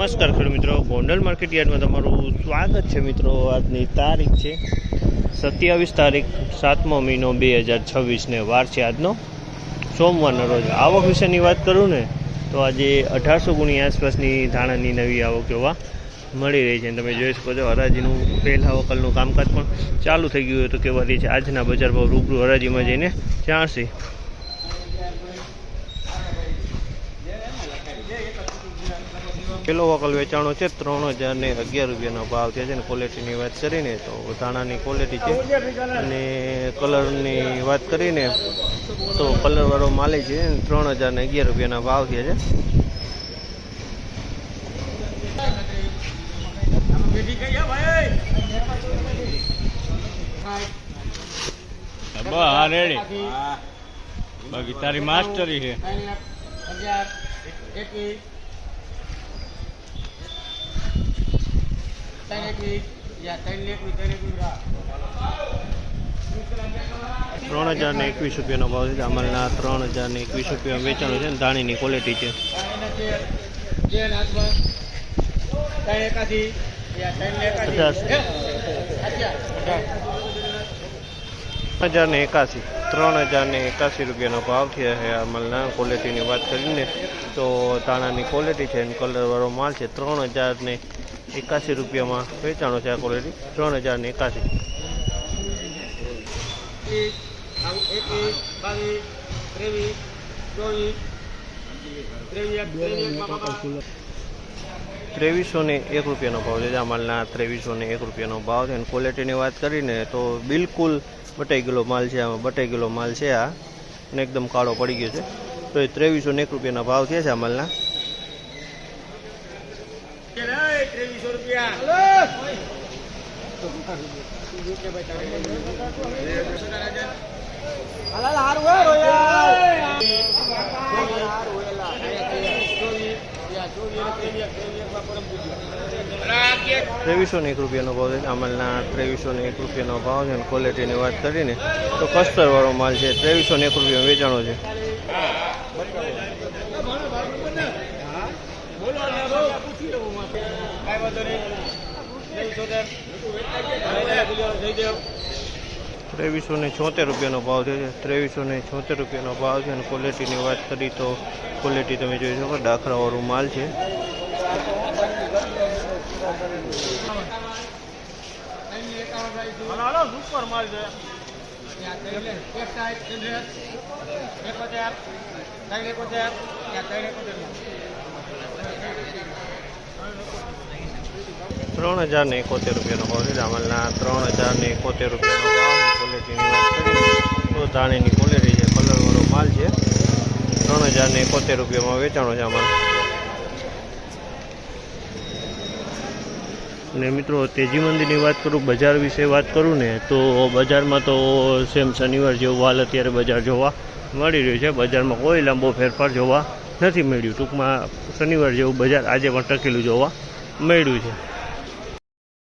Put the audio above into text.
નમસ્કાર ખેડૂત મિત્રો, ગોંડલ માર્કેટ યાર્ડમાં તમારું સ્વાગત છે મિત્રો। આજની તારીખ છે 27 તારીખ 7મો મહિનો 2026 ને વાર છે આજનો સોમવારનો રોજ। આવક વિશેની વાત કરું ને તો આજે 1800 ગુણી આસપાસની ધાણાની નવી આવક જોવા મળી રહી છે। તમે જોઈ શકો છો હરાજીનું પહેલા વકલનું કામકાજ પણ ચાલુ થઈ ગયું હોય તો કેવા રહી છે આજના બજાર ભાવ રૂબરૂ હરાજીમાં જઈને જાણશે। પેલો વકલ વેચાણો છે 3011 રૂપિયાનો ભાવ થયા છે। અને ક્વોલિટીની વાત કરીને તો ધાણાની ક્વોલિટી છે અને કલરની વાત કરીને તો કલરવાળો માલ છે 3011 રૂપિયાના ભાવ થયા છે। બાકી તારી માસ્ટરી છે। ₹3021 ભાવ છે। અમલના 3021 રૂપિયા વેચાણું છે। ધાણીની ક્વોલિટી છે 3081 રૂપિયાનો ભાવ થયા છે। અમલના ક્વોલિટીની વાત કરીને તો ધાણાની ક્વોલિટી છે અને કલરવાળો માલ છે। 3081 રૂપિયામાં વેચાણો છે। આ ક્વોલિટી 3081। ₹2301 રૂપિયાનો ભાવ છે। માલના ₹2301 રૂપિયાનો ભાવ છે અને ક્વોલિટીની વાત કરીને તો બિલકુલ બટાઈ ગયેલો માલ છે। આમાં બટાઈ ગયેલો માલ છે આ અને એકદમ કાળો પડી ગયો છે। તો એ ₹2301 રૂપિયાના ભાવ થયા છે માલના। ₹2301 રૂપિયાનો ભાવ છે। અમલના ₹2301 રૂપિયાનો ભાવ છે અને ક્વોલિટીની વાત કરીને તો કસ્તરવાળો માલ છે। ₹2301 રૂપિયા વેચાણો છે। ₹2376 રૂપિયાનો ભાવ છે। ₹2376 રૂપિયાનો ભાવ છે અને ક્વોલિટીની વાત કરી તો ક્વોલિટી તમે જોઈ શકો ડાખરાવાળું માલ છે। ₹3071 રૂપિયાનો ભાવ છે। અમલના ₹3071 રૂપિયાનો ભાવ। ક્વોલિટીની વાત કરીએ તો ધાણીની ક્વોલિટી છે, કલરવાળો માલ છે। 3071 રૂપિયામાં વેચાણો છે આમાં। અને મિત્રો તેજી મંદીની વાત કરું, બજાર વિશે વાત કરું ને તો બજારમાં તો સેમ શનિવાર જેવું હાલ અત્યારે બજાર જોવા મળી રહ્યું છે। બજારમાં કોઈ લાંબો ફેરફાર જોવા નથી મળ્યું। ટૂંકમાં શનિવાર જેવું બજાર આજે પણ ટકેલું જોવા મળ્યું છે।